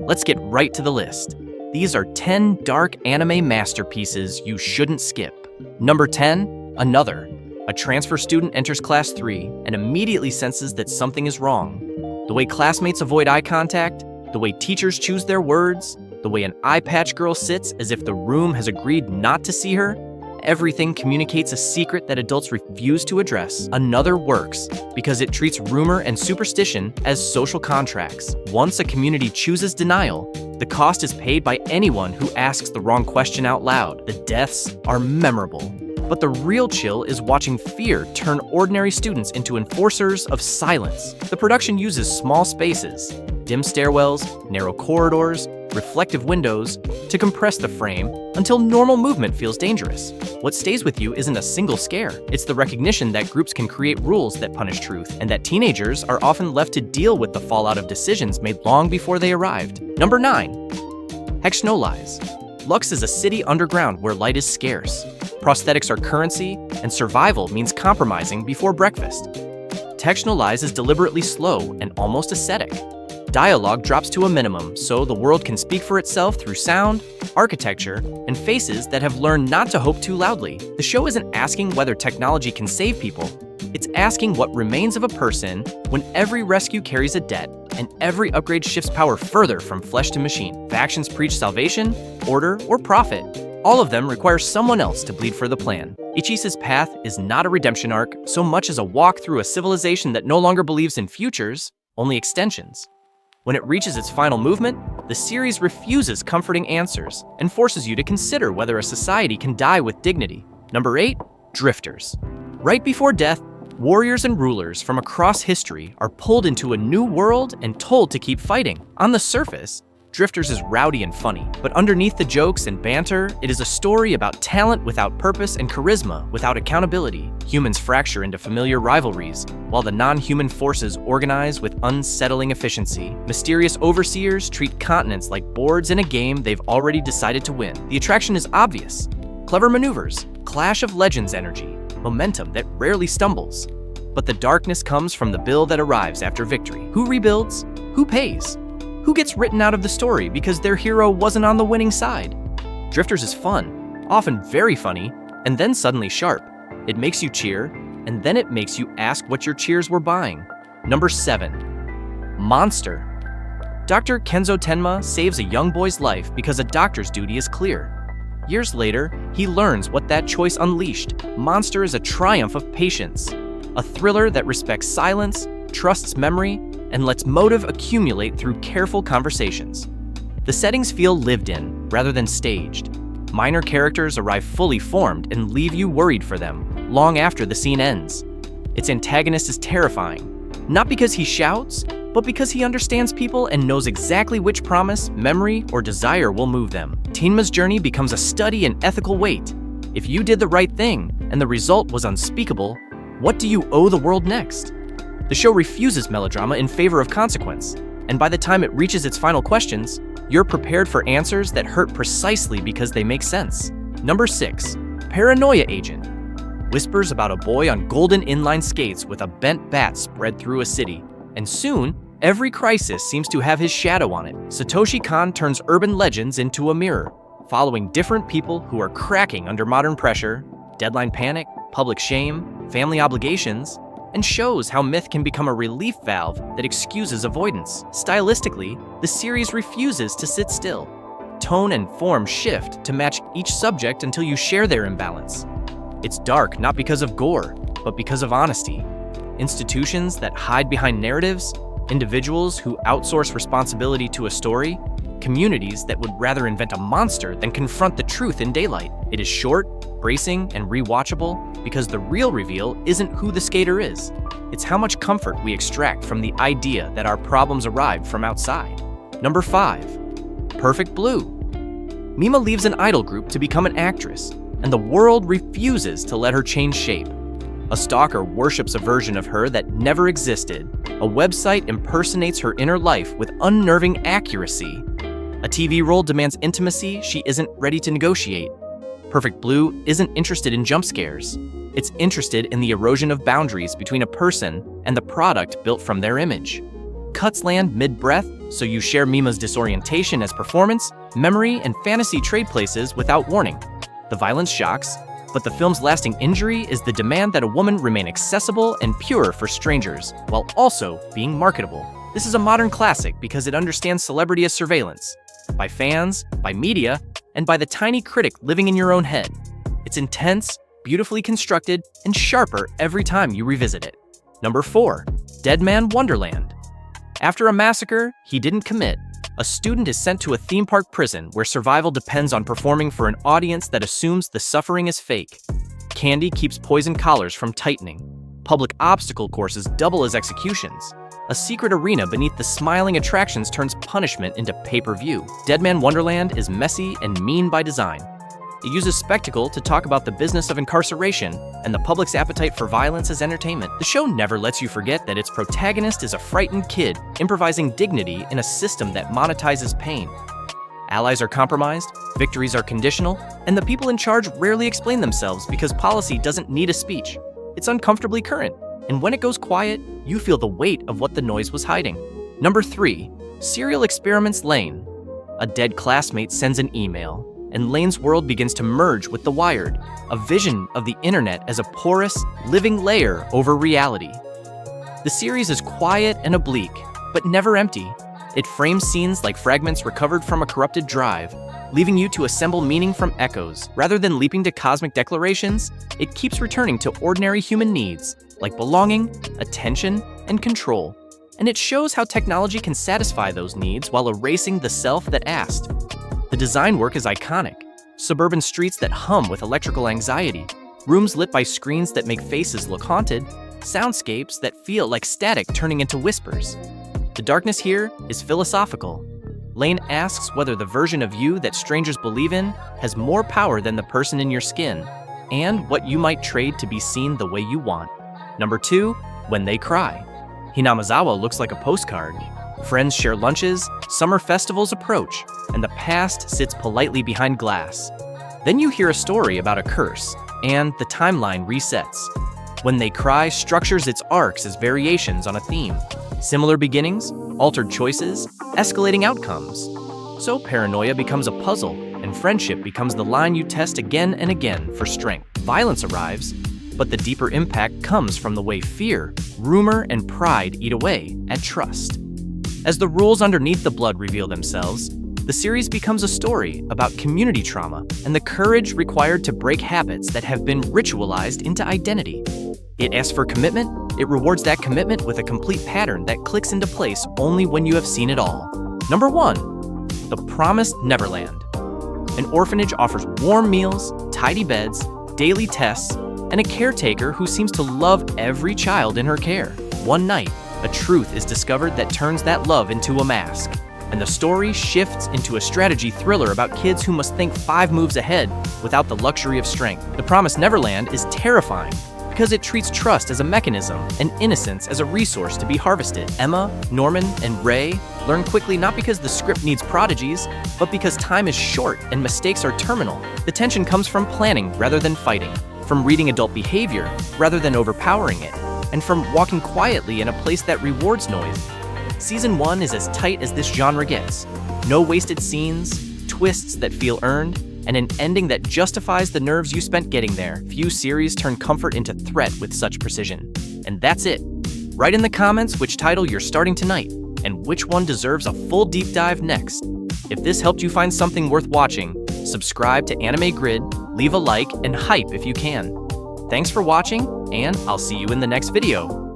Let's get right to the list. These are 10 dark anime masterpieces you shouldn't skip. Number 10, Another. A transfer student enters class 3 and immediately senses that something is wrong. The way classmates avoid eye contact, the way teachers choose their words, the way an eye patch girl sits as if the room has agreed not to see her, everything communicates a secret that adults refuse to address. Another works because it treats rumor and superstition as social contracts. Once a community chooses denial, the cost is paid by anyone who asks the wrong question out loud. The deaths are memorable. But the real chill is watching fear turn ordinary students into enforcers of silence. The production uses small spaces, dim stairwells, narrow corridors, reflective windows to compress the frame until normal movement feels dangerous. What stays with you isn't a single scare. It's the recognition that groups can create rules that punish truth, and that teenagers are often left to deal with the fallout of decisions made long before they arrived. Number 9. Texhnolyze. Lux is a city underground where light is scarce. Prosthetics are currency, and survival means compromising before breakfast. Texhnolyze is deliberately slow and almost ascetic. Dialogue drops to a minimum, so the world can speak for itself through sound, architecture, and faces that have learned not to hope too loudly. The show isn't asking whether technology can save people. It's asking what remains of a person when every rescue carries a debt and every upgrade shifts power further from flesh to machine. Factions preach salvation, order, or profit. All of them require someone else to bleed for the plan. Ichise's path is not a redemption arc so much as a walk through a civilization that no longer believes in futures, only extensions. When it reaches its final movement, the series refuses comforting answers and forces you to consider whether a society can die with dignity. Number 8, Drifters. Right before death, warriors and rulers from across history are pulled into a new world and told to keep fighting. On the surface, Drifters is rowdy and funny, but underneath the jokes and banter, it is a story about talent without purpose and charisma without accountability. Humans fracture into familiar rivalries, while the non-human forces organize with unsettling efficiency. Mysterious overseers treat continents like boards in a game they've already decided to win. The attraction is obvious. Clever maneuvers, Clash of Legends energy, momentum that rarely stumbles. But the darkness comes from the bill that arrives after victory. Who rebuilds? Who pays? Who gets written out of the story because their hero wasn't on the winning side? Drifters is fun, often very funny, and then suddenly sharp. It makes you cheer, and then it makes you ask what your cheers were buying. Number 7. Monster. Dr. Kenzo Tenma saves a young boy's life because a doctor's duty is clear. Years later, he learns what that choice unleashed. Monster is a triumph of patience, a thriller that respects silence, trusts memory, and lets motive accumulate through careful conversations. The settings feel lived in rather than staged. Minor characters arrive fully formed and leave you worried for them long after the scene ends. Its antagonist is terrifying, not because he shouts, but because he understands people and knows exactly which promise, memory, or desire will move them. Tenma's journey becomes a study in ethical weight. If you did the right thing and the result was unspeakable, what do you owe the world next? The show refuses melodrama in favor of consequence, and by the time it reaches its final questions, you're prepared for answers that hurt precisely because they make sense. Number 6. Paranoia Agent. Whispers about a boy on golden inline skates with a bent bat spread through a city, and soon, every crisis seems to have his shadow on it. Satoshi Kon turns urban legends into a mirror, following different people who are cracking under modern pressure, deadline panic, public shame, family obligations, and shows how myth can become a relief valve that excuses avoidance. Stylistically, the series refuses to sit still. Tone and form shift to match each subject until you share their imbalance. It's dark not because of gore, but because of honesty. Institutions that hide behind narratives, individuals who outsource responsibility to a story, communities that would rather invent a monster than confront the truth in daylight. It is short, bracing, and rewatchable because the real reveal isn't who the skater is. It's how much comfort we extract from the idea that our problems arrive from outside. Number 5. Perfect Blue. Mima leaves an idol group to become an actress, and the world refuses to let her change shape. A stalker worships a version of her that never existed. A website impersonates her inner life with unnerving accuracy. A TV role demands intimacy she isn't ready to negotiate. Perfect Blue isn't interested in jump scares. It's interested in the erosion of boundaries between a person and the product built from their image. cuts land mid-breath, so you share Mima's disorientation as performance, memory, and fantasy trade places without warning. The violence shocks, but the film's lasting injury is the demand that a woman remain accessible and pure for strangers, while also being marketable. This is a modern classic because it understands celebrity as surveillance, by fans, by media, and by the tiny critic living in your own head. It's intense, beautifully constructed, and sharper every time you revisit it. Number 4. Deadman Wonderland. After a massacre he didn't commit, a student is sent to a theme park prison where survival depends on performing for an audience that assumes the suffering is fake. Candy keeps poison collars from tightening. Public obstacle courses double as executions. A secret arena beneath the smiling attractions turns punishment into pay-per-view. Deadman Wonderland is messy and mean by design. It uses spectacle to talk about the business of incarceration and the public's appetite for violence as entertainment. The show never lets you forget that its protagonist is a frightened kid improvising dignity in a system that monetizes pain. Allies are compromised, victories are conditional, and the people in charge rarely explain themselves because policy doesn't need a speech. It's uncomfortably current, and when it goes quiet, you feel the weight of what the noise was hiding. Number 3. Serial Experiments Lain. A dead classmate sends an email, and Lane's world begins to merge with the wired, a vision of the internet as a porous, living layer over reality. The series is quiet and oblique, but never empty. It frames scenes like fragments recovered from a corrupted drive, leaving you to assemble meaning from echoes. Rather than leaping to cosmic declarations, it keeps returning to ordinary human needs, like belonging, attention, and control. And it shows how technology can satisfy those needs while erasing the self that asked. The design work is iconic. Suburban streets that hum with electrical anxiety, rooms lit by screens that make faces look haunted, soundscapes that feel like static turning into whispers. The darkness here is philosophical. Lain asks whether the version of you that strangers believe in has more power than the person in your skin, and what you might trade to be seen the way you want. Number 2. When They Cry. Hinamizawa looks like a postcard. Friends share lunches, summer festivals approach, and the past sits politely behind glass. Then you hear a story about a curse, and the timeline resets. When They Cry structures its arcs as variations on a theme. Similar beginnings, altered choices, escalating outcomes. So paranoia becomes a puzzle, and friendship becomes the line you test again and again for strength. Violence arrives, but the deeper impact comes from the way fear, rumor, and pride eat away at trust. As the rules underneath the blood reveal themselves, the series becomes a story about community trauma and the courage required to break habits that have been ritualized into identity. It asks for commitment, it rewards that commitment with a complete pattern that clicks into place only when you have seen it all. Number 1. The Promised Neverland. An orphanage offers warm meals, tidy beds, daily tests, and a caretaker who seems to love every child in her care. One night, a truth is discovered that turns that love into a mask, and the story shifts into a strategy thriller about kids who must think 5 moves ahead without the luxury of strength. The Promised Neverland is terrifying because it treats trust as a mechanism and innocence as a resource to be harvested. Emma, Norman, and Ray learn quickly not because the script needs prodigies, but because time is short and mistakes are terminal. The tension comes from planning rather than fighting, from reading adult behavior rather than overpowering it, and from walking quietly in a place that rewards noise. Season 1 is as tight as this genre gets. No wasted scenes, twists that feel earned, and an ending that justifies the nerves you spent getting there. Few series turn comfort into threat with such precision. And that's it. Write in the comments which title you're starting tonight, and which one deserves a full deep dive next. If this helped you find something worth watching, subscribe to Anime Grid, leave a like, and hype if you can. Thanks for watching, and I'll see you in the next video.